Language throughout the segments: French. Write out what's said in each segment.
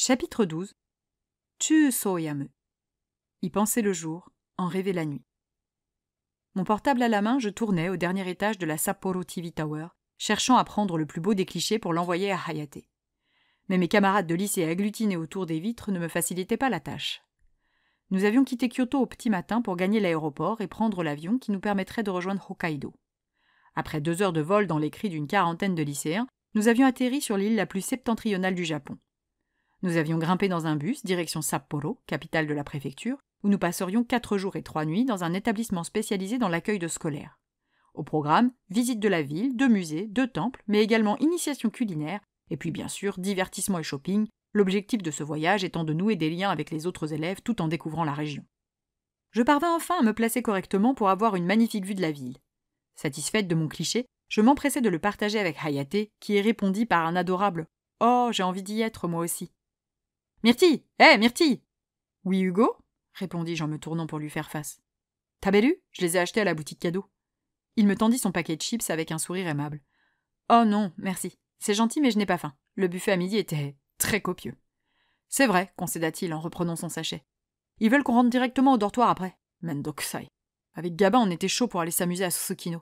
Chapitre 12. Chusoyamu. Y penser le jour, en rêver la nuit. Mon portable à la main, je tournais au dernier étage de la Sapporo TV Tower, cherchant à prendre le plus beau des clichés pour l'envoyer à Hayate. Mais mes camarades de lycée agglutinés autour des vitres ne me facilitaient pas la tâche. Nous avions quitté Kyoto au petit matin pour gagner l'aéroport et prendre l'avion qui nous permettrait de rejoindre Hokkaido. Après 2 heures de vol dans les cris d'une quarantaine de lycéens, nous avions atterri sur l'île la plus septentrionale du Japon. Nous avions grimpé dans un bus, direction Sapporo, capitale de la préfecture, où nous passerions 4 jours et 3 nuits dans un établissement spécialisé dans l'accueil de scolaires. Au programme, visite de la ville, de musées, de temples, mais également initiation culinaire, et puis bien sûr, divertissement et shopping, l'objectif de ce voyage étant de nouer des liens avec les autres élèves tout en découvrant la région. Je parvins enfin à me placer correctement pour avoir une magnifique vue de la ville. Satisfaite de mon cliché, je m'empressai de le partager avec Hayate, qui y répondit par un adorable « Oh, j'ai envie d'y être, moi aussi !»« Myrtille! Hé, Myrtille !»« Oui, Hugo ?» répondis-je en me tournant pour lui faire face. « Tabellu, je les ai achetés à la boutique cadeau. » Il me tendit son paquet de chips avec un sourire aimable. « Oh non, merci. C'est gentil, mais je n'ai pas faim. Le buffet à midi était très copieux. »« C'est vrai, » concéda-t-il en reprenant son sachet. « Ils veulent qu'on rentre directement au dortoir après. Mendokusai. Avec Gabin, on était chaud pour aller s'amuser à Susukino. »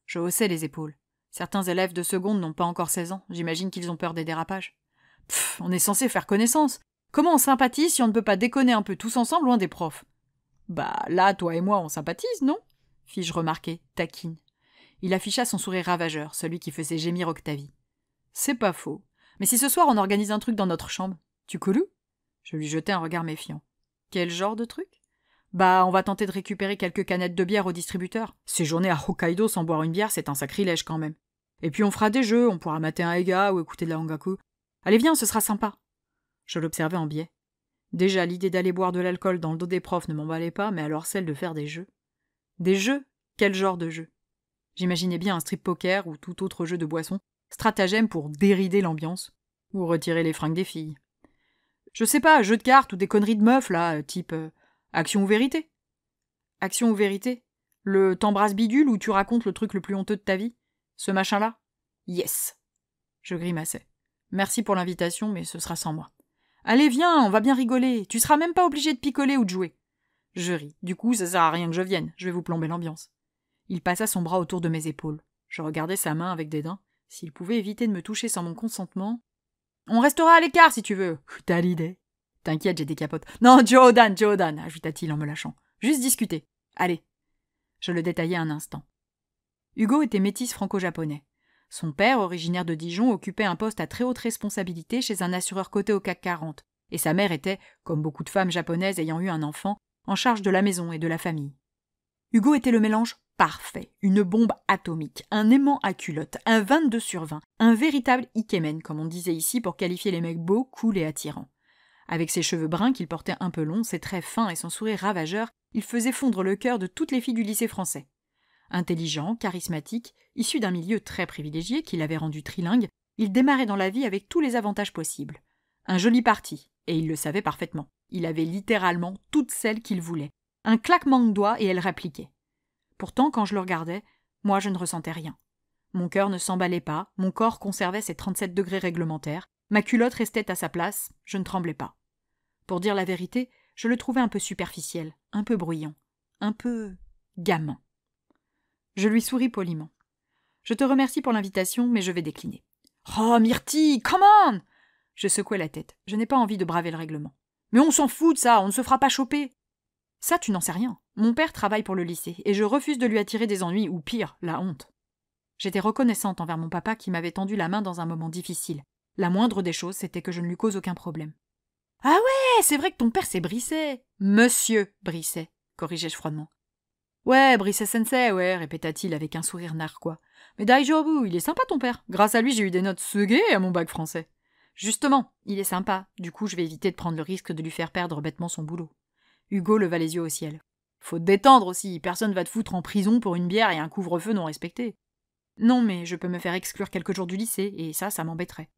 Je haussai les épaules. Certains élèves de seconde n'ont pas encore 16 ans. J'imagine qu'ils ont peur des dérapages. Pfff, on est censé faire connaissance. Comment on sympathise si on ne peut pas déconner un peu tous ensemble loin des profs? Bah, là, toi et moi, on sympathise, non? Fis-je remarquer, taquine. Il afficha son sourire ravageur, celui qui faisait gémir Octavie. C'est pas faux. Mais si ce soir on organise un truc dans notre chambre, tu colous? Je lui jetai un regard méfiant. Quel genre de truc? Bah, on va tenter de récupérer quelques canettes de bière au distributeur. Séjourner à Hokkaido sans boire une bière, c'est un sacrilège quand même. Et puis on fera des jeux, on pourra mater un eiga ou écouter de la Hangaku. Allez, viens, ce sera sympa. Je l'observais en biais. Déjà, l'idée d'aller boire de l'alcool dans le dos des profs ne m'emballait pas, mais alors celle de faire des jeux. Des jeux? Quel genre de jeu? J'imaginais bien un strip poker ou tout autre jeu de boisson, stratagème pour dérider l'ambiance, ou retirer les fringues des filles. Je sais pas, jeu de cartes ou des conneries de meufs, là, type action ou vérité. Action ou vérité? Le t'embrasse bidule où tu racontes le truc le plus honteux de ta vie? Ce machin-là? Yes. Je grimaçais. Merci pour l'invitation, mais ce sera sans moi. Allez, viens, on va bien rigoler. Tu seras même pas obligé de picoler ou de jouer. Je ris. Du coup, ça sert à rien que je vienne. Je vais vous plomber l'ambiance. Il passa son bras autour de mes épaules. Je regardais sa main avec dédain. S'il pouvait éviter de me toucher sans mon consentement. On restera à l'écart si tu veux. T'as l'idée. T'inquiète, j'ai des capotes. Non, Jodan, ajouta-t-il en me lâchant. Juste discuter. Allez. Je le détaillai un instant. Hugo était métis franco-japonais. Son père, originaire de Dijon, occupait un poste à très haute responsabilité chez un assureur coté au CAC 40, et sa mère était, comme beaucoup de femmes japonaises ayant eu un enfant, en charge de la maison et de la famille. Hugo était le mélange parfait, une bombe atomique, un aimant à culotte, un 22/20, un véritable ikemen, comme on disait ici pour qualifier les mecs beaux, cool et attirants. Avec ses cheveux bruns qu'il portait un peu longs, ses traits fins et son sourire ravageur, il faisait fondre le cœur de toutes les filles du lycée français. Intelligent, charismatique, issu d'un milieu très privilégié qui l'avait rendu trilingue, il démarrait dans la vie avec tous les avantages possibles. Un joli parti, et il le savait parfaitement. Il avait littéralement toutes celles qu'il voulait. Un claquement de doigts et elle répliquait. Pourtant, quand je le regardais, moi je ne ressentais rien. Mon cœur ne s'emballait pas, mon corps conservait ses 37 degrés réglementaires, ma culotte restait à sa place, je ne tremblais pas. Pour dire la vérité, je le trouvais un peu superficiel, un peu bruyant, un peu gamin. Je lui souris poliment. « Je te remercie pour l'invitation, mais je vais décliner. »« Oh, Myrtille, come on !» Je secouai la tête. Je n'ai pas envie de braver le règlement. « Mais on s'en fout de ça, on ne se fera pas choper. » « Ça, tu n'en sais rien. Mon père travaille pour le lycée, et je refuse de lui attirer des ennuis, ou pire, la honte. » J'étais reconnaissante envers mon papa qui m'avait tendu la main dans un moment difficile. La moindre des choses, c'était que je ne lui cause aucun problème. « Ah ouais, c'est vrai que ton père c'est Brisset. »« Monsieur Brisset, » corrigeai-je froidement. « Ouais, Brisset-sensei, ouais, » répéta-t-il avec un sourire narquois. « Mais Daijobu, il est sympa ton père. Grâce à lui, j'ai eu des notes sugées à mon bac français. »« Justement, il est sympa. Du coup, je vais éviter de prendre le risque de lui faire perdre bêtement son boulot. » Hugo leva les yeux au ciel. « Faut te détendre aussi, personne va te foutre en prison pour une bière et un couvre-feu non respecté. »« Non, mais je peux me faire exclure quelques jours du lycée, et ça m'embêterait. »«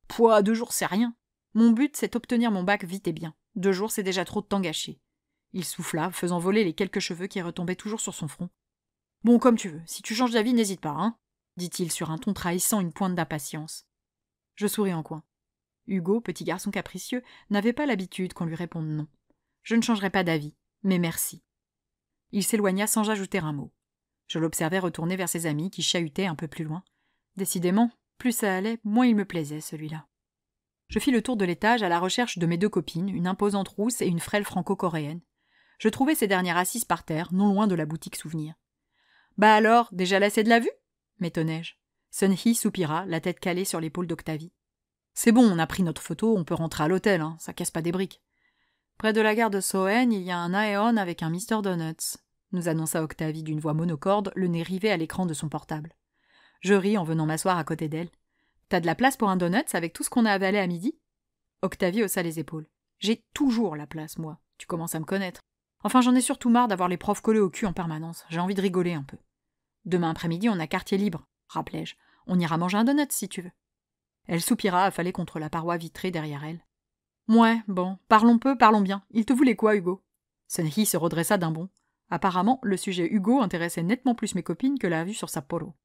Pouah, 2 jours, c'est rien. Mon but, c'est d'obtenir mon bac vite et bien. 2 jours, c'est déjà trop de temps gâché. » Il souffla, faisant voler les quelques cheveux qui retombaient toujours sur son front. « Bon, comme tu veux, si tu changes d'avis, n'hésite pas, hein ?» dit-il sur un ton trahissant une pointe d'impatience. Je souris en coin. Hugo, petit garçon capricieux, n'avait pas l'habitude qu'on lui réponde non. Je ne changerai pas d'avis, mais merci. Il s'éloigna sans ajouter un mot. Je l'observais retourner vers ses amis qui chahutaient un peu plus loin. Décidément, plus ça allait, moins il me plaisait, celui-là. Je fis le tour de l'étage à la recherche de mes 2 copines, une imposante rousse et une frêle franco-coréenne. Je trouvai ces dernières assises par terre, non loin de la boutique souvenir. « Bah alors, déjà lassé de la vue ?» m'étonnai-je. Sun-hee soupira, la tête calée sur l'épaule d'Octavie. « C'est bon, on a pris notre photo, on peut rentrer à l'hôtel, hein, ça casse pas des briques. » Près de la gare de Soen, il y a un Aeon avec un Mr. Donuts, nous annonça Octavie d'une voix monocorde, le nez rivé à l'écran de son portable. Je ris en venant m'asseoir à côté d'elle. « T'as de la place pour un donuts avec tout ce qu'on a avalé à midi ?» Octavie haussa les épaules. « J'ai toujours la place, moi. Tu commences à me connaître. Enfin, j'en ai surtout marre d'avoir les profs collés au cul en permanence. J'ai envie de rigoler un peu. Demain après-midi, on a quartier libre, rappelai-je. On ira manger un donut si tu veux. » Elle soupira, affalée contre la paroi vitrée derrière elle. « Mouais, bon, parlons peu, parlons bien. Il te voulait quoi, Hugo ?» Sun-hee se redressa d'un bond. Apparemment, le sujet Hugo intéressait nettement plus mes copines que la vue sur Sapporo.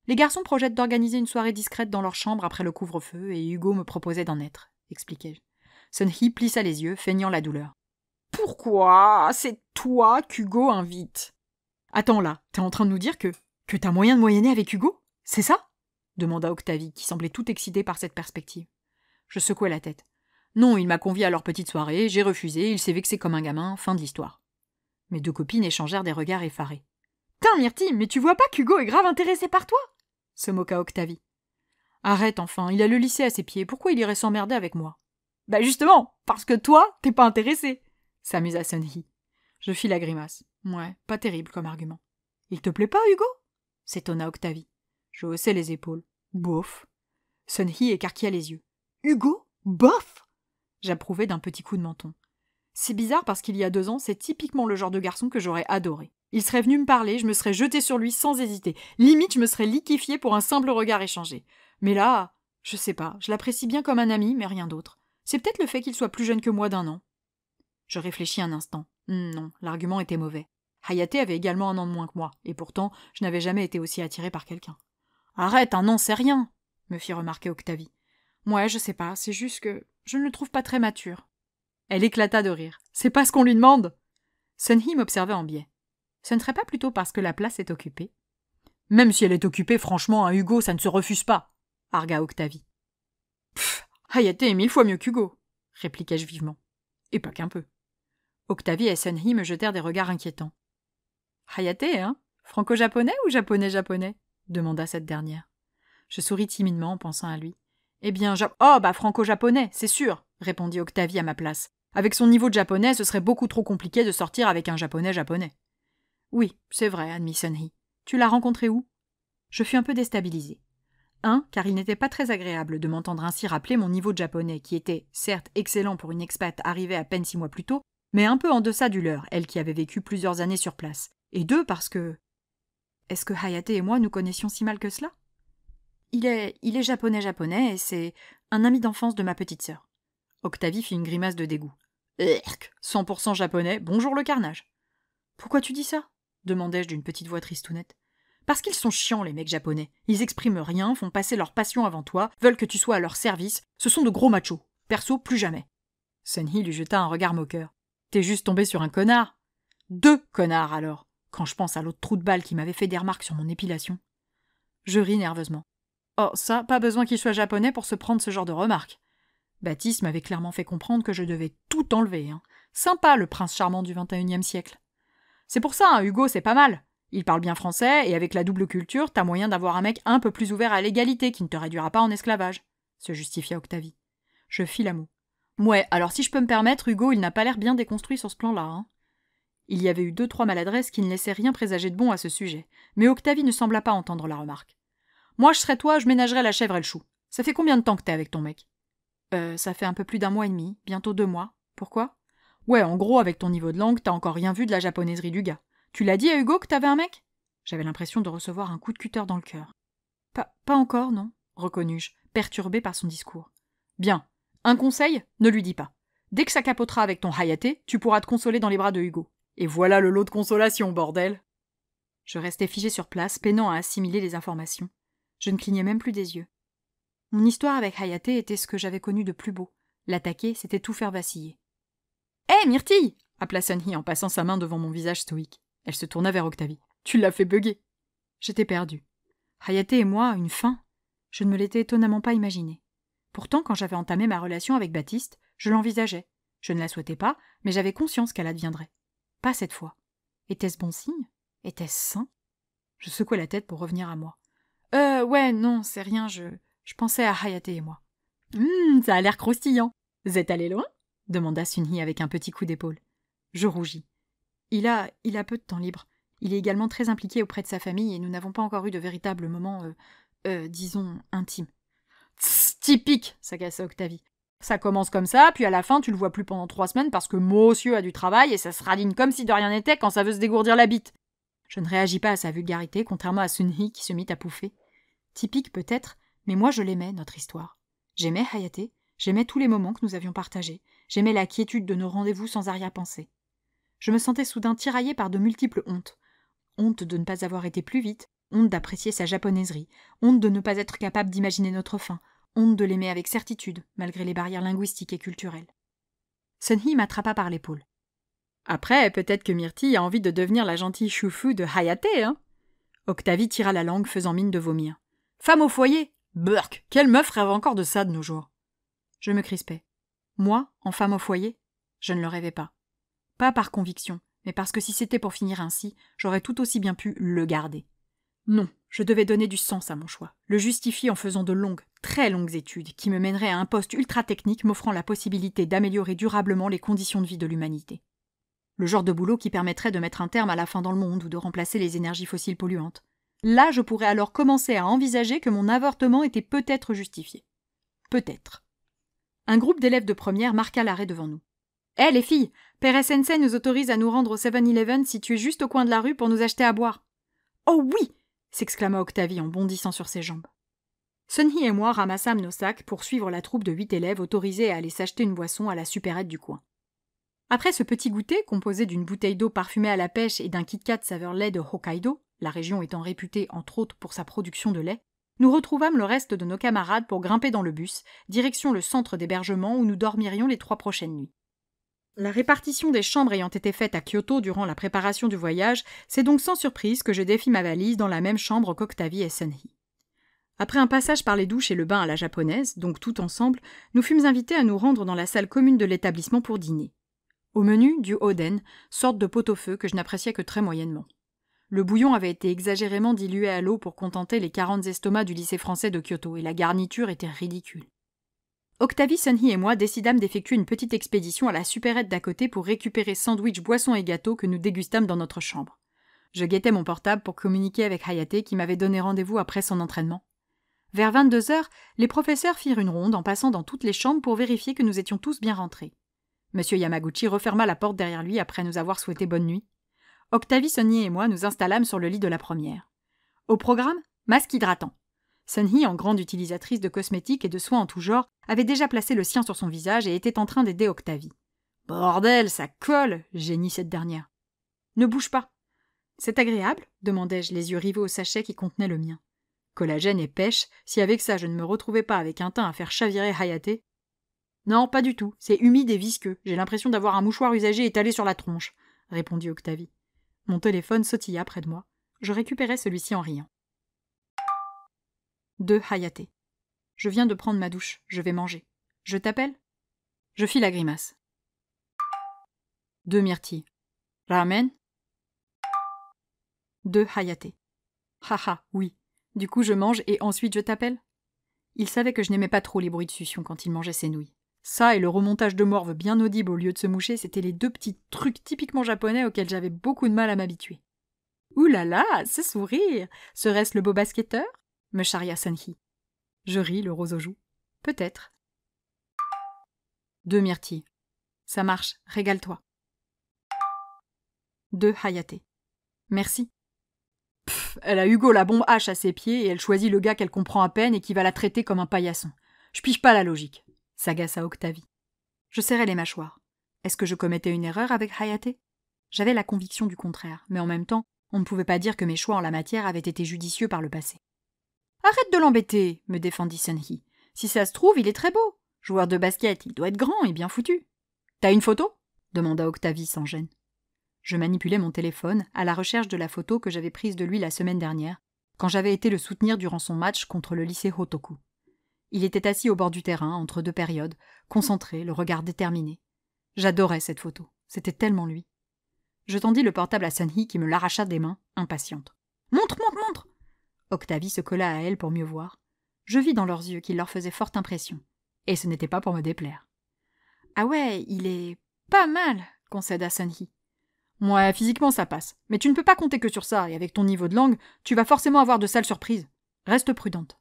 Les garçons projettent d'organiser une soirée discrète dans leur chambre après le couvre-feu, et Hugo me proposait d'en être, expliquai-je. Sun-hee plissa les yeux, feignant la douleur. « Pourquoi c'est toi qu'Hugo invite ?»« Attends là, t'es en train de nous dire que t'as moyen de moyenner avec Hugo? C'est ça ?» demanda Octavie, qui semblait tout excitée par cette perspective. Je secouai la tête. Non, il m'a convié à leur petite soirée, j'ai refusé, il s'est vexé comme un gamin, fin de l'histoire. Mes 2 copines échangèrent des regards effarés. « Tain, Myrtille, mais tu vois pas qu'Hugo est grave intéressé par toi ?» se moqua Octavie. « Arrête enfin, il a le lycée à ses pieds, pourquoi il irait s'emmerder avec moi ?»« Bah justement, parce que toi, t'es pas intéressé !» s'amusa Sun-hee. Je fis la grimace. Ouais, pas terrible comme argument. « Il te plaît pas, Hugo ?» s'étonna Octavie. Je haussai les épaules. Bof. Sun-hee écarquilla les yeux. « Hugo ? Bof !» J'approuvai d'un petit coup de menton. C'est bizarre parce qu'il y a 2 ans, c'est typiquement le genre de garçon que j'aurais adoré. Il serait venu me parler, je me serais jetée sur lui sans hésiter. Limite, je me serais liquéfiée pour un simple regard échangé. Mais là, je sais pas, je l'apprécie bien comme un ami, mais rien d'autre. C'est peut-être le fait qu'il soit plus jeune que moi d'1 an. Je réfléchis un instant. Non, l'argument était mauvais. Hayate avait également 1 an de moins que moi, et pourtant, je n'avais jamais été aussi attirée par quelqu'un. « Arrête, 1 an, c'est rien !» me fit remarquer Octavie. « Ouais, je sais pas, c'est juste que je ne le trouve pas très mature. » Elle éclata de rire. « C'est pas ce qu'on lui demande !» Sun-hee m'observait en biais. Ce ne serait pas plutôt parce que la place est occupée? Même si elle est occupée, franchement, un Hugo, ça ne se refuse pas, argua Octavie. Pfff, Hayate est 1000 fois mieux qu'Hugo, répliquai-je vivement. Et pas qu'un peu. Octavie et Sun-hee me jetèrent des regards inquiétants. Hayate, hein? Franco-japonais ou japonais-japonais? Demanda cette dernière. Je souris timidement en pensant à lui. Eh bien, oh, bah franco-japonais, c'est sûr, répondit Octavie à ma place. Avec son niveau de japonais, ce serait beaucoup trop compliqué de sortir avec un japonais-japonais. Oui, c'est vrai, admit Sun-hee. Tu l'as rencontré où? Je fus un peu déstabilisée. Car il n'était pas très agréable de m'entendre ainsi rappeler mon niveau de japonais, qui était, certes, excellent pour une expat arrivée à peine 6 mois plus tôt, mais un peu en deçà du leur, elle qui avait vécu plusieurs années sur place. Et 2, parce que... Est-ce que Hayate et moi nous connaissions si mal que cela? Il est japonais, et c'est un ami d'enfance de ma petite sœur. Octavie fit une grimace de dégoût. 100% japonais, bonjour le carnage. Pourquoi tu dis ça? Demandai-je d'une petite voix tristounette. Parce qu'ils sont chiants, les mecs japonais. Ils expriment rien, font passer leur passion avant toi, veulent que tu sois à leur service. Ce sont de gros machos. Perso, plus jamais. Sun-hee lui jeta un regard moqueur. T'es juste tombé sur un connard. 2 connards, alors, quand je pense à l'autre trou de balle qui m'avait fait des remarques sur mon épilation. Je ris nerveusement. Oh, ça, pas besoin qu'il soit japonais pour se prendre ce genre de remarques. Baptiste m'avait clairement fait comprendre que je devais tout enlever. Sympa, le prince charmant du 21e siècle. C'est pour ça, Hugo, c'est pas mal. Il parle bien français, et avec la double culture, t'as moyen d'avoir un mec un peu plus ouvert à l'égalité qui ne te réduira pas en esclavage, se justifia Octavie. Je fis la moue. Ouais, alors si je peux me permettre, Hugo, il n'a pas l'air bien déconstruit sur ce plan-là. Il y avait eu 2-3 maladresses qui ne laissaient rien présager de bon à ce sujet, mais Octavie ne sembla pas entendre la remarque. Moi, je serais toi, je ménagerais la chèvre et le chou. Ça fait combien de temps que t'es avec ton mec? Ça fait un peu plus d'1 mois et demi, bientôt 2 mois. Pourquoi? Ouais, en gros, avec ton niveau de langue, t'as encore rien vu de la japonaiserie du gars. Tu l'as dit à Hugo que t'avais un mec? J'avais l'impression de recevoir un coup de cutter dans le cœur. Pas encore, non, reconnus-je, perturbé par son discours. Bien. Un conseil, ne lui dis pas. Dès que ça capotera avec ton Hayate, tu pourras te consoler dans les bras de Hugo. Et voilà le lot de consolation, bordel! Je restais figé sur place, peinant à assimiler les informations. Je ne clignais même plus des yeux. Mon histoire avec Hayate était ce que j'avais connu de plus beau. L'attaquer, c'était tout faire vaciller. « Hé, Myrtille !» appela Sunhee en passant sa main devant mon visage stoïque. Elle se tourna vers Octavie. « Tu l'as fait bugger !» J'étais perdue. Hayate et moi, une fin, je ne me l'étais étonnamment pas imaginé. Pourtant, quand j'avais entamé ma relation avec Baptiste, je l'envisageais. Je ne la souhaitais pas, mais j'avais conscience qu'elle adviendrait. Pas cette fois. Était-ce bon signe? Était-ce sain? Je secouai la tête pour revenir à moi. Ouais, non, c'est rien, je pensais à Hayate et moi. Ça a l'air croustillant. Vous êtes allé loin? Demanda Sunhee avec un petit coup d'épaule. Je rougis. Il a peu de temps libre. Il est également très impliqué auprès de sa famille et nous n'avons pas encore eu de véritables moments, disons, intimes. Tss, typique, s'agaça Octavie. Ça commence comme ça, puis à la fin, tu le vois plus pendant 3 semaines parce que monsieur a du travail et ça se radine comme si de rien n'était quand ça veut se dégourdir la bite. Je ne réagis pas à sa vulgarité, contrairement à Sunhee qui se mit à pouffer. Typique peut-être, mais moi je l'aimais, notre histoire. J'aimais Hayate, j'aimais tous les moments que nous avions partagés, j'aimais la quiétude de nos rendez-vous sans arrière-pensée. Je me sentais soudain tiraillée par de multiples hontes. Honte de ne pas avoir été plus vite, honte d'apprécier sa japonaiserie, honte de ne pas être capable d'imaginer notre fin, honte de l'aimer avec certitude, malgré les barrières linguistiques et culturelles. Sunhee m'attrapa par l'épaule. Après, peut-être que Myrtille a envie de devenir la gentille chouffou de Hayate, hein? Octavie tira la langue, faisant mine de vomir. Femme au foyer? Burk! Quelle meuf rêve encore de ça de nos jours? Je me crispais. Moi, en femme au foyer? Je ne le rêvais pas. Pas par conviction, mais parce que si c'était pour finir ainsi, j'aurais tout aussi bien pu le garder. Non, je devais donner du sens à mon choix, le justifier en faisant de longues, très longues études qui me mèneraient à un poste ultra technique m'offrant la possibilité d'améliorer durablement les conditions de vie de l'humanité. Le genre de boulot qui permettrait de mettre un terme à la faim dans le monde ou de remplacer les énergies fossiles polluantes. Là, je pourrais alors commencer à envisager que mon avortement était peut-être justifié. Peut-être. Un groupe d'élèves de première marqua l'arrêt devant nous. « Hé, les filles, Père Sensei nous autorise à nous rendre au 7-Eleven situé juste au coin de la rue pour nous acheter à boire. »« Oh oui !» s'exclama Octavie en bondissant sur ses jambes. Sunhee et moi ramassâmes nos sacs pour suivre la troupe de 8 élèves autorisés à aller s'acheter une boisson à la supérette du coin. Après ce petit goûter, composé d'une bouteille d'eau parfumée à la pêche et d'un Kit-Kat saveur lait de Hokkaido, la région étant réputée entre autres pour sa production de lait, nous retrouvâmes le reste de nos camarades pour grimper dans le bus, direction le centre d'hébergement où nous dormirions les 3 prochaines nuits. La répartition des chambres ayant été faite à Kyoto durant la préparation du voyage, c'est donc sans surprise que je défis ma valise dans la même chambre qu'Octavie et Sunhee. Après un passage par les douches et le bain à la japonaise, donc tout ensemble, nous fûmes invités à nous rendre dans la salle commune de l'établissement pour dîner. Au menu, du oden, sorte de pot-au-feu que je n'appréciais que très moyennement. Le bouillon avait été exagérément dilué à l'eau pour contenter les 40 estomacs du lycée français de Kyoto, et la garniture était ridicule. Octavie, Sunhee et moi décidâmes d'effectuer une petite expédition à la supérette d'à côté pour récupérer sandwichs, boissons et gâteaux que nous dégustâmes dans notre chambre. Je guettais mon portable pour communiquer avec Hayate qui m'avait donné rendez-vous après son entraînement. Vers 22h, les professeurs firent une ronde en passant dans toutes les chambres pour vérifier que nous étions tous bien rentrés. Monsieur Yamaguchi referma la porte derrière lui après nous avoir souhaité bonne nuit. Octavie, Sunhee et moi nous installâmes sur le lit de la première. Au programme, masque hydratant. Sunhee, en grande utilisatrice de cosmétiques et de soins en tout genre, avait déjà placé le sien sur son visage et était en train d'aider Octavie. « Bordel, ça colle !» gémit cette dernière. « Ne bouge pas. »« C'est agréable ?» demandai-je, les yeux rivés au sachet qui contenait le mien. Collagène et pêche, si avec ça je ne me retrouvais pas avec un teint à faire chavirer Hayate. « Non, pas du tout. C'est humide et visqueux. J'ai l'impression d'avoir un mouchoir usagé étalé sur la tronche, » répondit Octavie. Mon téléphone sautilla près de moi. Je récupérai celui-ci en riant. De Hayate. Je viens de prendre ma douche. Je vais manger. Je t'appelle? Je fis la grimace. De Myrtille. Ramen? De Hayate. Haha, oui. Du coup, je mange et ensuite je t'appelle? Il savait que je n'aimais pas trop les bruits de succion quand il mangeait ses nouilles. Ça et le remontage de morve bien audible au lieu de se moucher, c'étaient les 2 petits trucs typiquement japonais auxquels j'avais beaucoup de mal à m'habituer. Ouh là là, ce sourire! Serait-ce le beau basketteur? Me charria Sunhee. Je ris, le rose aux joues. Peut-être. De Myrtille. Ça marche, régale-toi. De Hayate. Merci. Pff, elle a Hugo la bombe H à ses pieds et elle choisit le gars qu'elle comprend à peine et qui va la traiter comme un paillasson. Je pige pas la logique, s'agaça Octavie. Je serrai les mâchoires. Est-ce que je commettais une erreur avec Hayate? J'avais la conviction du contraire, mais en même temps, on ne pouvait pas dire que mes choix en la matière avaient été judicieux par le passé. Arrête de l'embêter, me défendit Sunhee. Si ça se trouve, il est très beau. Joueur de basket, il doit être grand et bien foutu. T'as une photo ? Demanda Octavie sans gêne. Je manipulais mon téléphone à la recherche de la photo que j'avais prise de lui la semaine dernière, quand j'avais été le soutenir durant son match contre le lycée Hotoku. Il était assis au bord du terrain, entre deux périodes, concentré, le regard déterminé. J'adorais cette photo. C'était tellement lui. Je tendis le portable à Sunhee qui me l'arracha des mains, impatiente. « Montre, montre, montre !» Octavie se colla à elle pour mieux voir. Je vis dans leurs yeux qu'il leur faisait forte impression. Et ce n'était pas pour me déplaire. « Ah ouais, il est pas mal !» concéda Sunhee. « Ouais, physiquement ça passe. Mais tu ne peux pas compter que sur ça, et avec ton niveau de langue, tu vas forcément avoir de sales surprises. Reste prudente. »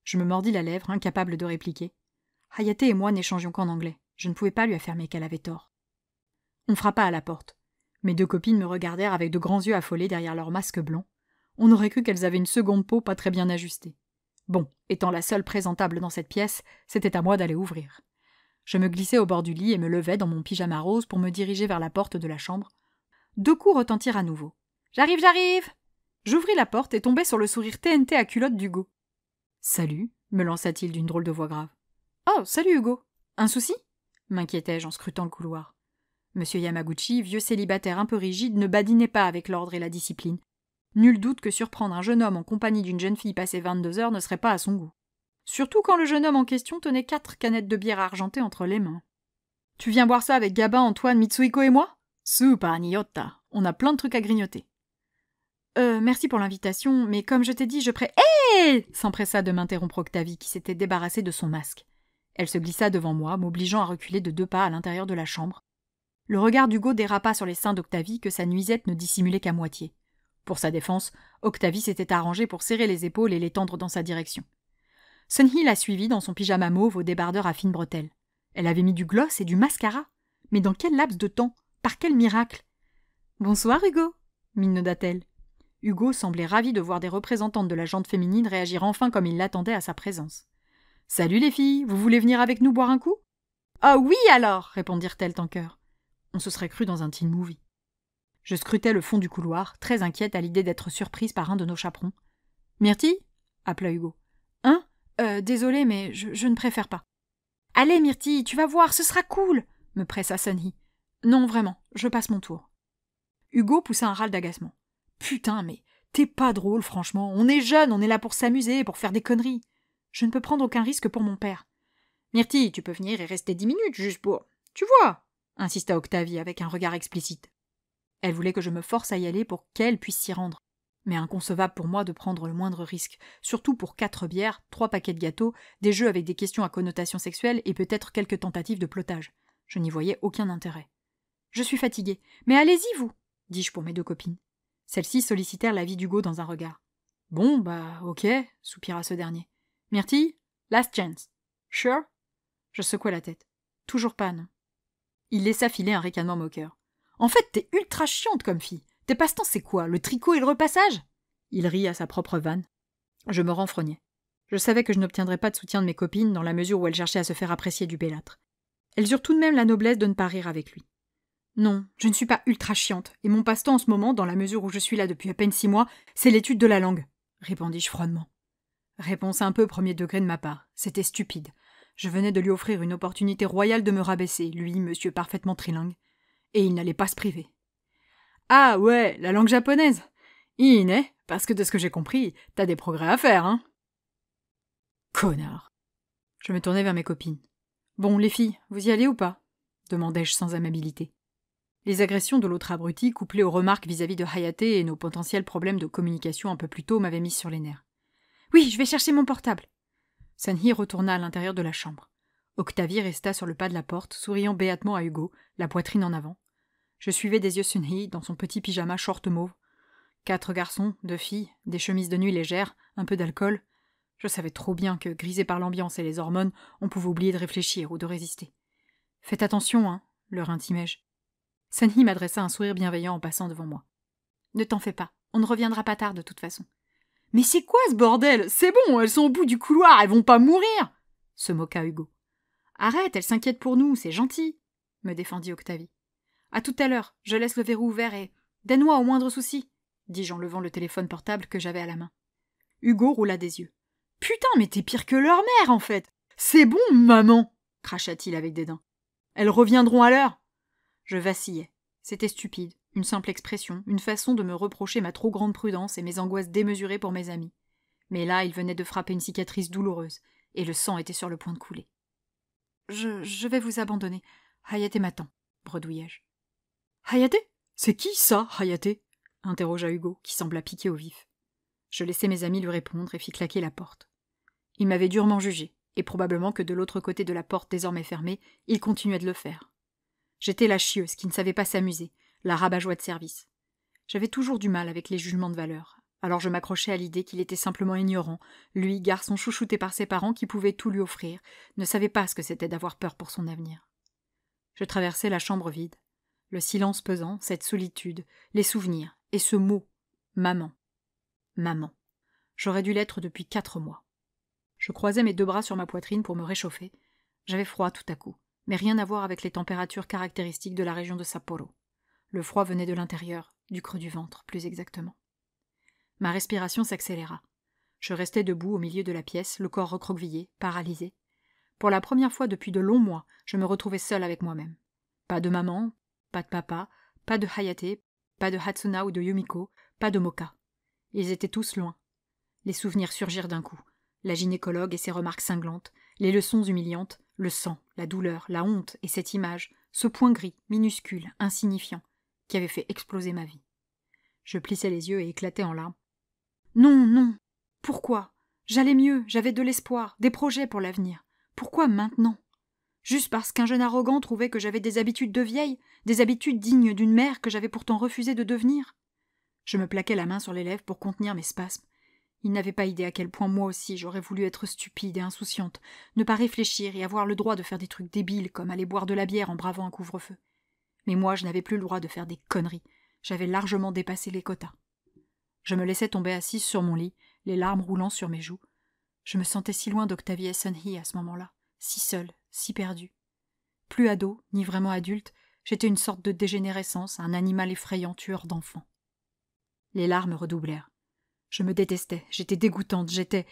Je me mordis la lèvre, incapable de répliquer. Hayate et moi n'échangions qu'en anglais. Je ne pouvais pas lui affirmer qu'elle avait tort. On frappa à la porte. Mes deux copines me regardèrent avec de grands yeux affolés derrière leurs masques blancs. On aurait cru qu'elles avaient une seconde peau pas très bien ajustée. Bon, étant la seule présentable dans cette pièce, c'était à moi d'aller ouvrir. Je me glissai au bord du lit et me levai dans mon pyjama rose pour me diriger vers la porte de la chambre. 2 coups retentirent à nouveau. « J'arrive, j'arrive !» J'ouvris la porte et tombai sur le sourire TNT à culotte d'Hugo. « Salut !» me lança-t-il d'une drôle de voix grave. « Oh, salut Hugo ! Un souci ?» m'inquiétai-je en scrutant le couloir. Monsieur Yamaguchi, vieux célibataire un peu rigide, ne badinait pas avec l'ordre et la discipline. Nul doute que surprendre un jeune homme en compagnie d'une jeune fille passée 22 heures ne serait pas à son goût. Surtout quand le jeune homme en question tenait 4 canettes de bière argentée entre les mains. « Tu viens boire ça avec Gabin, Antoine, Mitsuhiko et moi ? Super Niotta, on a plein de trucs à grignoter. »« Merci pour l'invitation, mais comme je t'ai dit, je Hé !» s'empressa de m'interrompre Octavie, qui s'était débarrassée de son masque. Elle se glissa devant moi, m'obligeant à reculer de 2 pas à l'intérieur de la chambre. Le regard d'Hugo dérapa sur les seins d'Octavie que sa nuisette ne dissimulait qu'à moitié. Pour sa défense, Octavie s'était arrangée pour serrer les épaules et les tendre dans sa direction. Sunhee la suivit dans son pyjama mauve au débardeur à fines bretelles. Elle avait mis du gloss et du mascara. Mais dans quel laps de temps ? Par quel miracle ? « Bonsoir, Hugo » minauda-t-elle. Hugo semblait ravi de voir des représentantes de la gente féminine réagir enfin comme il l'attendait à sa présence. « Salut les filles, vous voulez venir avec nous boire un coup ?»« Ah oui alors !» répondirent-elles en chœur. On se serait cru dans un teen movie. Je scrutais le fond du couloir, très inquiète à l'idée d'être surprise par un de nos chaperons. « Myrtille » appela Hugo. « Hein ? Désolé, mais je ne préfère pas. »« Allez, Myrtille, tu vas voir, ce sera cool !» me pressa Sunhee. « Non, vraiment, je passe mon tour. » Hugo poussa un râle d'agacement. « Putain, mais t'es pas drôle, franchement. On est jeunes, on est là pour s'amuser, pour faire des conneries. Je ne peux prendre aucun risque pour mon père. »« Myrtille, tu peux venir et rester 10 minutes, juste pour... Tu vois !» insista Octavie avec un regard explicite. Elle voulait que je me force à y aller pour qu'elle puisse s'y rendre. Mais inconcevable pour moi de prendre le moindre risque, surtout pour 4 bières, 3 paquets de gâteaux, des jeux avec des questions à connotation sexuelle et peut-être quelques tentatives de plottage. Je n'y voyais aucun intérêt. « Je suis fatiguée, mais allez-y, vous !» dis-je pour mes 2 copines. Celles-ci sollicitèrent l'avis d'Hugo dans un regard. « Bon, bah, ok, » soupira ce dernier. « Myrtille, last chance. Sure ?» Je secouai la tête. « Toujours pas, non. » Il laissa filer un ricanement moqueur. « En fait, t'es ultra chiante comme fille. Tes passe-temps, c'est quoi, le tricot et le repassage ?» Il rit à sa propre vanne. Je me renfrognai. Je savais que je n'obtiendrais pas de soutien de mes copines dans la mesure où elles cherchaient à se faire apprécier du bellâtre. Elles eurent tout de même la noblesse de ne pas rire avec lui. « Non, je ne suis pas ultra chiante, et mon passe-temps en ce moment, dans la mesure où je suis là depuis à peine 6 mois, c'est l'étude de la langue, » répondis-je froidement. Réponse un peu premier degré de ma part. C'était stupide. Je venais de lui offrir une opportunité royale de me rabaisser, lui, monsieur parfaitement trilingue. Et il n'allait pas se priver. « Ah ouais, la langue japonaise. Ine, parce que de ce que j'ai compris, t'as des progrès à faire, hein ?» Connard. Je me tournai vers mes copines. « Bon, les filles, vous y allez ou pas ?» demandai-je sans amabilité. Les agressions de l'autre abruti, couplées aux remarques vis-à-vis de Hayate et nos potentiels problèmes de communication un peu plus tôt, m'avaient mis sur les nerfs. « Oui, je vais chercher mon portable. » Sunhee retourna à l'intérieur de la chambre. Octavie resta sur le pas de la porte, souriant béatement à Hugo, la poitrine en avant. Je suivais des yeux Sunhee dans son petit pyjama short mauve. 4 garçons, 2 filles, des chemises de nuit légères, un peu d'alcool. Je savais trop bien que, grisé par l'ambiance et les hormones, on pouvait oublier de réfléchir ou de résister. « Faites attention, hein !» leur intimai-je. Sunhee m'adressa un sourire bienveillant en passant devant moi. « Ne t'en fais pas, on ne reviendra pas tard de toute façon. »« Mais c'est quoi ce bordel ? C'est bon, elles sont au bout du couloir, elles vont pas mourir !» se moqua Hugo. « Arrête, elles s'inquiètent pour nous, c'est gentil !» me défendit Octavie. « À tout à l'heure, je laisse le verrou ouvert et... Donne-moi au moindre souci !» dis-je en levant le téléphone portable que j'avais à la main. Hugo roula des yeux. « Putain, mais t'es pire que leur mère, en fait ! C'est bon, maman, cracha-t-il avec dédain. Elles reviendront à l'heure. Je vacillais. C'était stupide, une simple expression, une façon de me reprocher ma trop grande prudence et mes angoisses démesurées pour mes amis. Mais là, il venait de frapper une cicatrice douloureuse, et le sang était sur le point de couler. Je vais vous abandonner. Hayate m'attend, bredouillai-je. Hayate? C'est qui ça, Hayate? Interrogea Hugo, qui sembla piqué au vif. Je laissai mes amis lui répondre et fis claquer la porte. Il m'avait durement jugé, et probablement que de l'autre côté de la porte désormais fermée, il continuait de le faire. J'étais la chieuse qui ne savait pas s'amuser, la rabat-joie de service. J'avais toujours du mal avec les jugements de valeur, alors je m'accrochais à l'idée qu'il était simplement ignorant, lui, garçon chouchouté par ses parents qui pouvaient tout lui offrir, ne savait pas ce que c'était d'avoir peur pour son avenir. Je traversai la chambre vide, le silence pesant, cette solitude, les souvenirs, et ce mot « maman ». Maman. J'aurais dû l'être depuis 4 mois. Je croisais mes 2 bras sur ma poitrine pour me réchauffer. J'avais froid tout à coup, mais rien à voir avec les températures caractéristiques de la région de Sapporo. Le froid venait de l'intérieur, du creux du ventre, plus exactement. Ma respiration s'accéléra. Je restais debout au milieu de la pièce, le corps recroquevillé, paralysé. Pour la première fois depuis de longs mois, je me retrouvais seule avec moi-même. Pas de maman, pas de papa, pas de Hayate, pas de Hatsuna ou de Yumiko, pas de Moka. Ils étaient tous loin. Les souvenirs surgirent d'un coup. La gynécologue et ses remarques cinglantes, les leçons humiliantes, le sang, la douleur, la honte et cette image, ce point gris, minuscule, insignifiant, qui avait fait exploser ma vie. Je plissais les yeux et éclatais en larmes. Non, non. Pourquoi? J'allais mieux, j'avais de l'espoir, des projets pour l'avenir. Pourquoi maintenant? Juste parce qu'un jeune arrogant trouvait que j'avais des habitudes de vieille, des habitudes dignes d'une mère que j'avais pourtant refusé de devenir? Je me plaquais la main sur les lèvres pour contenir mes spasmes. Il n'avait pas idée à quel point moi aussi j'aurais voulu être stupide et insouciante, ne pas réfléchir et avoir le droit de faire des trucs débiles comme aller boire de la bière en bravant un couvre-feu. Mais moi je n'avais plus le droit de faire des conneries. J'avais largement dépassé les quotas. Je me laissais tomber assise sur mon lit, les larmes roulant sur mes joues. Je me sentais si loin d'Octavie et Sunhee à ce moment-là, si seule, si perdue. Plus ado, ni vraiment adulte, j'étais une sorte de dégénérescence, un animal effrayant tueur d'enfants. Les larmes redoublèrent. Je me détestais, j'étais dégoûtante, j'étais...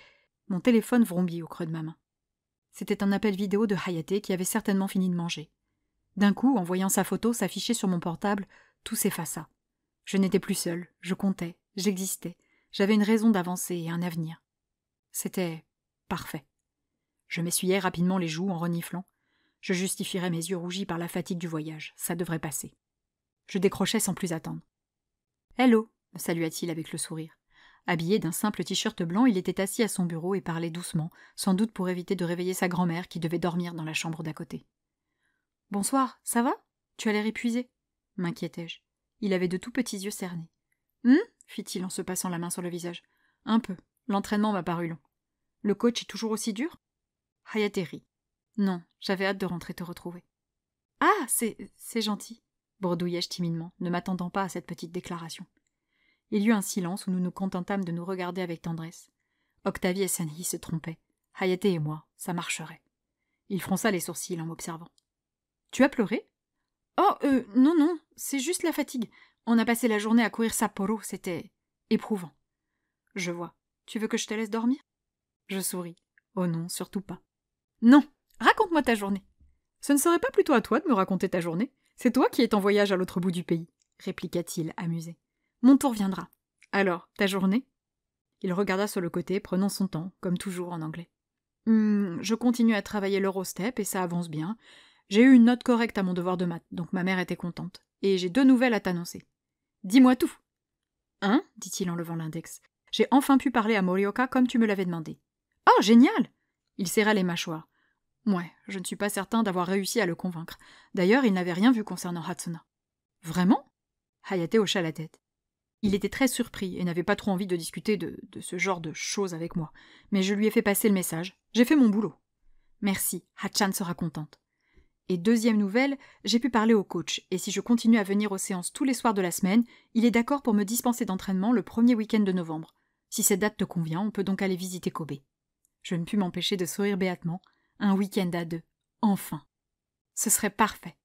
Mon téléphone vrombit au creux de ma main. C'était un appel vidéo de Hayate qui avait certainement fini de manger. D'un coup, en voyant sa photo s'afficher sur mon portable, tout s'effaça. Je n'étais plus seule, je comptais, j'existais, j'avais une raison d'avancer et un avenir. C'était parfait. Je m'essuyais rapidement les joues en reniflant. Je justifierais mes yeux rougis par la fatigue du voyage, ça devrait passer. Je décrochais sans plus attendre. « Hello !» me salua-t-il avec le sourire. Habillé d'un simple t-shirt blanc, il était assis à son bureau et parlait doucement, sans doute pour éviter de réveiller sa grand-mère qui devait dormir dans la chambre d'à côté. « Bonsoir, ça va? Tu as l'air épuisé ?» m'inquiétai-je. Il avait de tout petits yeux cernés. « fit-il en se passant la main sur le visage. « Un peu. L'entraînement m'a paru long. Le coach est toujours aussi dur ?» Hayate rit. « Non, j'avais hâte de rentrer te retrouver. »« Ah, c'est gentil !» bredouillai-je timidement, ne m'attendant pas à cette petite déclaration. Il y eut un silence où nous nous contentâmes de nous regarder avec tendresse. Octavie et Sunhee se trompaient. Hayate et moi, ça marcherait. Il fronça les sourcils en m'observant. « Tu as pleuré ?»« Oh, non, non, c'est juste la fatigue. On a passé la journée à courir Sapporo, c'était éprouvant. »« Je vois. Tu veux que je te laisse dormir ?» Je souris. « Oh non, surtout pas. »« Non, raconte-moi ta journée. »« Ce ne serait pas plutôt à toi de me raconter ta journée? C'est toi qui es en voyage à l'autre bout du pays, » répliqua-t-il, amusé. « Mon tour viendra. Alors, ta journée ?» Il regarda sur le côté, prenant son temps, comme toujours en anglais. Je continue à travailler l'Eurostep et ça avance bien. J'ai eu une note correcte à mon devoir de maths, donc ma mère était contente. Et j'ai 2 nouvelles à t'annoncer. Dis-moi tout. « Hein ?» dit-il en levant l'index. « J'ai enfin pu parler à Morioka comme tu me l'avais demandé. »« Oh, génial !» Il serra les mâchoires. « Ouais, je ne suis pas certain d'avoir réussi à le convaincre. D'ailleurs, il n'avait rien vu concernant Hatsuna. »« Vraiment ?» Hayate hocha la tête. Il était très surpris et n'avait pas trop envie de discuter de ce genre de choses avec moi. Mais je lui ai fait passer le message. J'ai fait mon boulot. Merci, Hachan sera contente. Et deuxième nouvelle, j'ai pu parler au coach, et si je continue à venir aux séances tous les soirs de la semaine, il est d'accord pour me dispenser d'entraînement le premier week-end de novembre. Si cette date te convient, on peut donc aller visiter Kobe. Je ne pus m'empêcher de sourire béatement. Un week-end à 2. Enfin. Ce serait parfait.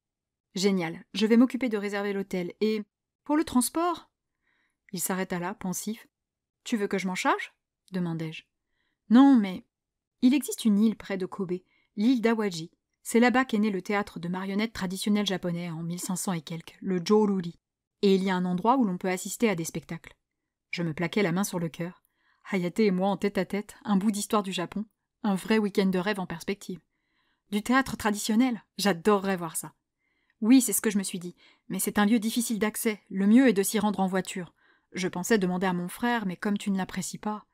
Génial. Je vais m'occuper de réserver l'hôtel. Et pour le transport ? Il s'arrêta là, pensif. Tu veux que je m'en charge ? Demandai-je. Non, mais il existe une île près de Kobe. l'île d'Awaji. C'est là-bas qu'est né le théâtre de marionnettes traditionnel japonais en 1500 et quelques, le Jōruri. Et il y a un endroit où l'on peut assister à des spectacles. Je me plaquai la main sur le cœur. Hayate et moi en tête-à-tête, un bout d'histoire du Japon, un vrai week-end de rêve en perspective. Du théâtre traditionnel, j'adorerais voir ça. Oui, c'est ce que je me suis dit, mais c'est un lieu difficile d'accès, le mieux est de s'y rendre en voiture. Je pensais demander à mon frère, mais comme tu ne l'apprécies pas,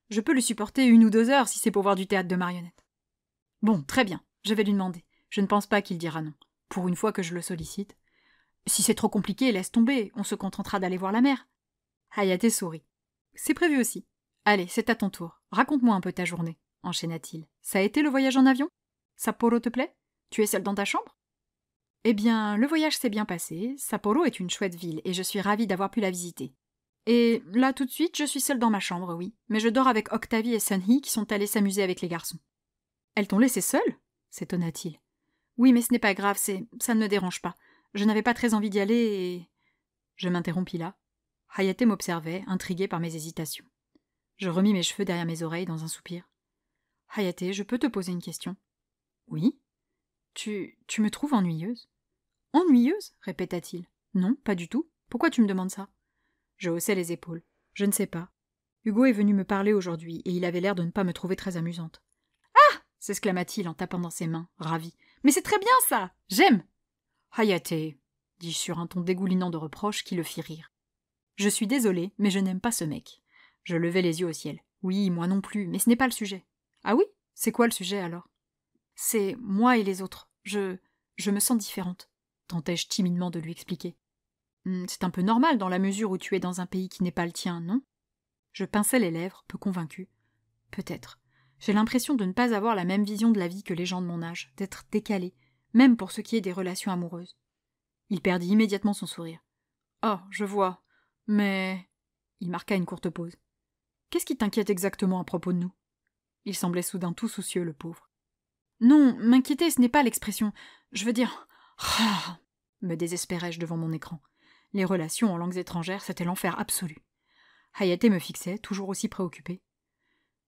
je peux le supporter 1 ou 2 heures si c'est pour voir du théâtre de marionnettes. Bon, très bien, je vais lui demander. Je ne pense pas qu'il dira non, pour une fois que je le sollicite. Si c'est trop compliqué, laisse tomber, on se contentera d'aller voir la mer. Hayate sourit. C'est prévu aussi. Allez, c'est à ton tour. Raconte-moi un peu ta journée, enchaîna-t-il. Ça a été le voyage en avion? Sapporo te plaît? Tu es seule dans ta chambre? Eh bien, le voyage s'est bien passé. Sapporo est une chouette ville et je suis ravie d'avoir pu la visiter. Et là, tout de suite, je suis seule dans ma chambre, oui. Mais je dors avec Octavie et Sunhee qui sont allés s'amuser avec les garçons. Elles t'ont laissé seule? S'étonna-t-il. Oui, mais ce n'est pas grave, ça ne me dérange pas. Je n'avais pas très envie d'y aller et... Je m'interrompis là. Hayate m'observait, intriguée par mes hésitations. Je remis mes cheveux derrière mes oreilles dans un soupir. Hayate, je peux te poser une question? Oui. Tu me trouves ennuyeuse? Ennuyeuse? Répéta-t-il. Non, pas du tout. Pourquoi tu me demandes ça? Je haussai les épaules. Je ne sais pas. Hugo est venu me parler aujourd'hui et il avait l'air de ne pas me trouver très amusante. Ah! S'exclama-t-il en tapant dans ses mains, ravi. Mais c'est très bien ça! J'aime! Hayate, dis-je sur un ton dégoulinant de reproche qui le fit rire. Je suis désolée, mais je n'aime pas ce mec. Je levai les yeux au ciel. Oui, moi non plus, mais ce n'est pas le sujet. Ah oui? C'est quoi le sujet alors? C'est moi et les autres. Je me sens différente, tentai-je timidement de lui expliquer. C'est un peu normal dans la mesure où tu es dans un pays qui n'est pas le tien, non? Je pinçai les lèvres, peu convaincue. Peut-être. J'ai l'impression de ne pas avoir la même vision de la vie que les gens de mon âge, d'être décalée, même pour ce qui est des relations amoureuses. Il perdit immédiatement son sourire. Oh, je vois. Mais... Il marqua une courte pause. Qu'est-ce qui t'inquiète exactement à propos de nous? Il semblait soudain tout soucieux, le pauvre. Non, m'inquiéter, ce n'est pas l'expression. Je veux dire... me désespérais-je devant mon écran. Les relations en langues étrangères, c'était l'enfer absolu. Hayate me fixait, toujours aussi préoccupée.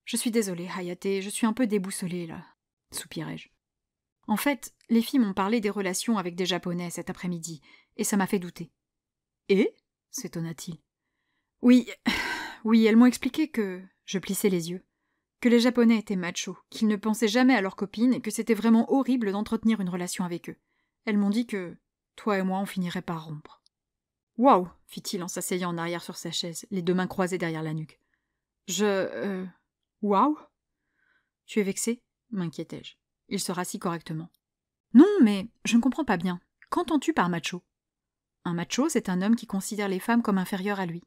Je suis désolée, Hayate, je suis un peu déboussolée, là, soupirai-je. En fait, les filles m'ont parlé des relations avec des Japonais cet après-midi, et ça m'a fait douter. Et? S'étonna-t-il. Oui, elles m'ont expliqué que... Je plissai les yeux. Que les Japonais étaient machos, qu'ils ne pensaient jamais à leurs copines et que c'était vraiment horrible d'entretenir une relation avec eux. Elles m'ont dit que... Toi et moi, on finirait par rompre. Waouh, fit-il en s'asseyant en arrière sur sa chaise, les 2 mains croisées derrière la nuque. Waouh? Tu es vexé? M'inquiétai-je. Il se rassit correctement. Non, mais je ne comprends pas bien. Qu'entends-tu par macho? Un macho, c'est un homme qui considère les femmes comme inférieures à lui.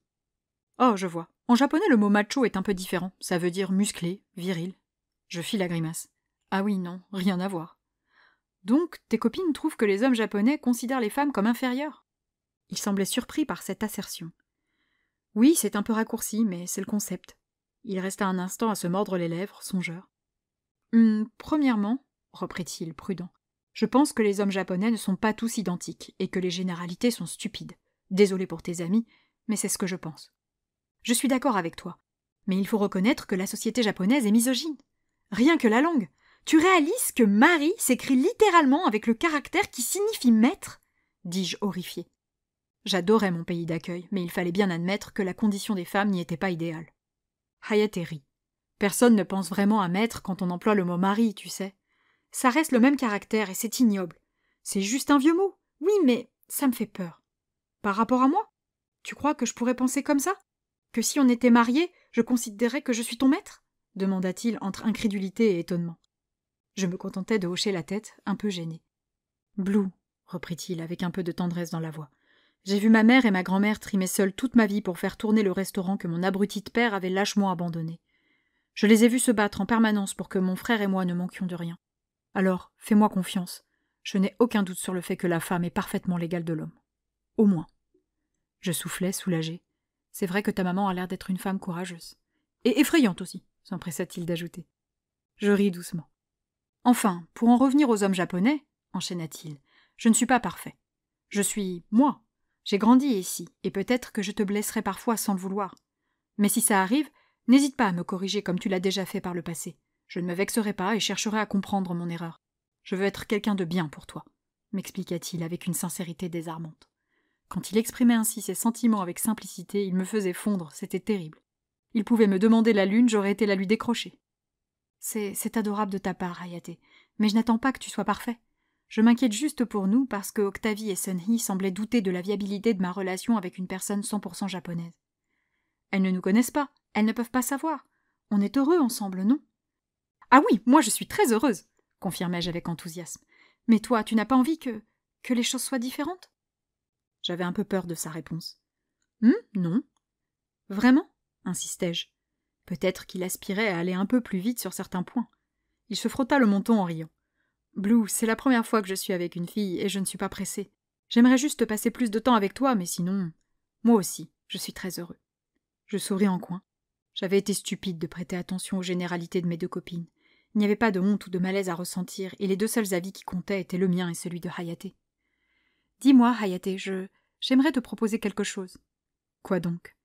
Oh, je vois. En japonais, le mot macho est un peu différent. Ça veut dire musclé, viril. Je fis la grimace. Ah oui, non, rien à voir. Donc, tes copines trouvent que les hommes japonais considèrent les femmes comme inférieures? Il semblait surpris par cette assertion. Oui, c'est un peu raccourci, mais c'est le concept. Il resta un instant à se mordre les lèvres, songeur. Premièrement, reprit-il, prudent, je pense que les hommes japonais ne sont pas tous identiques, et que les généralités sont stupides. Désolé pour tes amis, mais c'est ce que je pense. Je suis d'accord avec toi, mais il faut reconnaître que la société japonaise est misogyne. Rien que la langue. Tu réalises que Marie s'écrit littéralement avec le caractère qui signifie maître? Dis-je horrifié. J'adorais mon pays d'accueil, mais il fallait bien admettre que la condition des femmes n'y était pas idéale. Hayate rit. Personne ne pense vraiment à maître quand on emploie le mot mari, tu sais. Ça reste le même caractère et c'est ignoble. C'est juste un vieux mot. Oui, mais ça me fait peur. Par rapport à moi? Tu crois que je pourrais penser comme ça? Que si on était mariés, je considérerais que je suis ton maître? Demanda-t-il entre incrédulité et étonnement. Je me contentais de hocher la tête, un peu gêné. Blue, reprit-il avec un peu de tendresse dans la voix. J'ai vu ma mère et ma grand-mère trimer seules toute ma vie pour faire tourner le restaurant que mon abruti de père avait lâchement abandonné. Je les ai vus se battre en permanence pour que mon frère et moi ne manquions de rien. Alors, fais-moi confiance. Je n'ai aucun doute sur le fait que la femme est parfaitement l'égale de l'homme. Au moins. Je soufflais, soulagé. C'est vrai que ta maman a l'air d'être une femme courageuse. Et effrayante aussi, s'empressa-t-il d'ajouter. Je ris doucement. Enfin, pour en revenir aux hommes japonais, enchaîna-t-il, je ne suis pas parfait. Je suis moi. J'ai grandi ici, et peut-être que je te blesserai parfois sans le vouloir. Mais si ça arrive, n'hésite pas à me corriger comme tu l'as déjà fait par le passé. Je ne me vexerai pas et chercherai à comprendre mon erreur. Je veux être quelqu'un de bien pour toi, m'expliqua-t-il avec une sincérité désarmante. Quand il exprimait ainsi ses sentiments avec simplicité, il me faisait fondre, c'était terrible. Il pouvait me demander la lune, j'aurais été la lui décrocher. C'est adorable de ta part, Hayate, mais je n'attends pas que tu sois parfait. Je m'inquiète juste pour nous parce que Octavie et Sunhee semblaient douter de la viabilité de ma relation avec une personne 100% japonaise. Elles ne nous connaissent pas, elles ne peuvent pas savoir. On est heureux ensemble, non? Ah oui, moi je suis très heureuse, confirmai-je avec enthousiasme. Mais toi, tu n'as pas envie que les choses soient différentes? J'avais un peu peur de sa réponse. Non. Vraiment? Insistai-je. Peut-être qu'il aspirait à aller un peu plus vite sur certains points. Il se frotta le menton en riant. Blue, c'est la première fois que je suis avec une fille et je ne suis pas pressée. J'aimerais juste passer plus de temps avec toi, mais sinon... Moi aussi, je suis très heureux. Je souris en coin. J'avais été stupide de prêter attention aux généralités de mes deux copines. Il n'y avait pas de honte ou de malaise à ressentir, et les deux seuls avis qui comptaient étaient le mien et celui de Hayate. Dis-moi, Hayate, j'aimerais te proposer quelque chose. Quoi donc?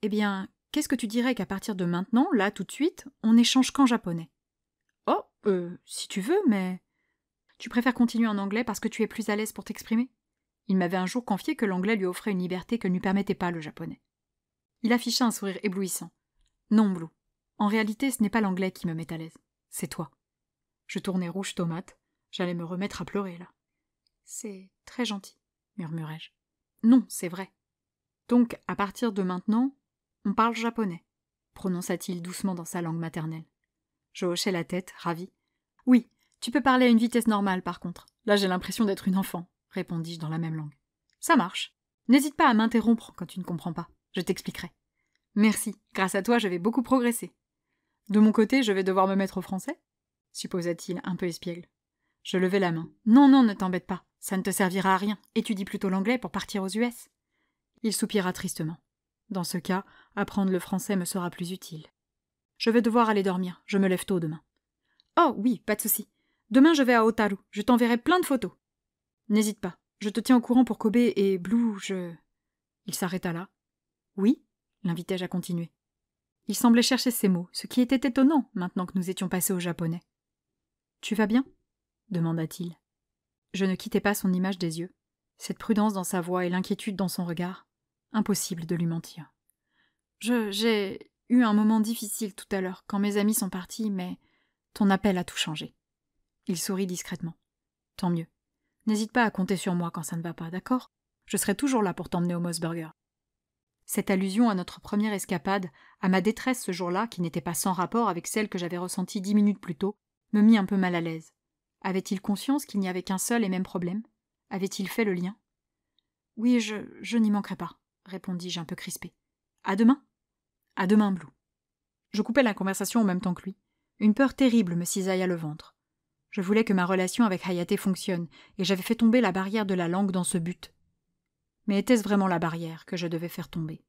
Eh bien, qu'est-ce que tu dirais qu'à partir de maintenant, là, tout de suite, on échange qu'en japonais? Oh, si tu veux, mais... Tu préfères continuer en anglais parce que tu es plus à l'aise pour t'exprimer? Il m'avait un jour confié que l'anglais lui offrait une liberté que ne lui permettait pas le japonais. Il afficha un sourire éblouissant. Non, Blue. En réalité, ce n'est pas l'anglais qui me met à l'aise. C'est toi. Je tournai rouge tomate. J'allais me remettre à pleurer, là. C'est très gentil, murmurai-je. Non, c'est vrai. Donc, à partir de maintenant, on parle japonais, prononça-t-il doucement dans sa langue maternelle. Je hochai la tête, ravi. Oui, tu peux parler à une vitesse normale, par contre. Là, j'ai l'impression d'être une enfant, répondis-je dans la même langue. Ça marche. N'hésite pas à m'interrompre quand tu ne comprends pas. Je t'expliquerai. Merci. Grâce à toi, je vais beaucoup progresser. De mon côté, je vais devoir me mettre au français? Supposa-t-il, un peu espiègle. Je levai la main. Non, ne t'embête pas. Ça ne te servira à rien. Étudie plutôt l'anglais pour partir aux US. Il soupira tristement. Dans ce cas, apprendre le français me sera plus utile. Je vais devoir aller dormir. Je me lève tôt demain. Oh oui, pas de souci. Demain, je vais à Otaru. Je t'enverrai plein de photos. N'hésite pas. Je te tiens au courant pour Kobe et Blue, Il s'arrêta là. Oui, l'invitai-je à continuer. Il semblait chercher ses mots, ce qui était étonnant maintenant que nous étions passés au japonais. Tu vas bien? Demanda-t-il. Je ne quittais pas son image des yeux. Cette prudence dans sa voix et l'inquiétude dans son regard. Impossible de lui mentir. J'ai eu un moment difficile tout à l'heure, quand mes amis sont partis, mais ton appel a tout changé. Il sourit discrètement. Tant mieux. N'hésite pas à compter sur moi quand ça ne va pas, d'accord? Je serai toujours là pour t'emmener au Moss Burger. Cette allusion à notre première escapade, à ma détresse ce jour-là, qui n'était pas sans rapport avec celle que j'avais ressentie 10 minutes plus tôt, me mit un peu mal à l'aise. Avait-il conscience qu'il n'y avait qu'un seul et même problème? Avait-il fait le lien? Oui, je n'y manquerai pas, répondis-je un peu crispé. À demain? À demain, Blue. Je coupais la conversation en même temps que lui. Une peur terrible me cisailla le ventre. Je voulais que ma relation avec Hayate fonctionne, et j'avais fait tomber la barrière de la langue dans ce but. Mais était-ce vraiment la barrière que je devais faire tomber?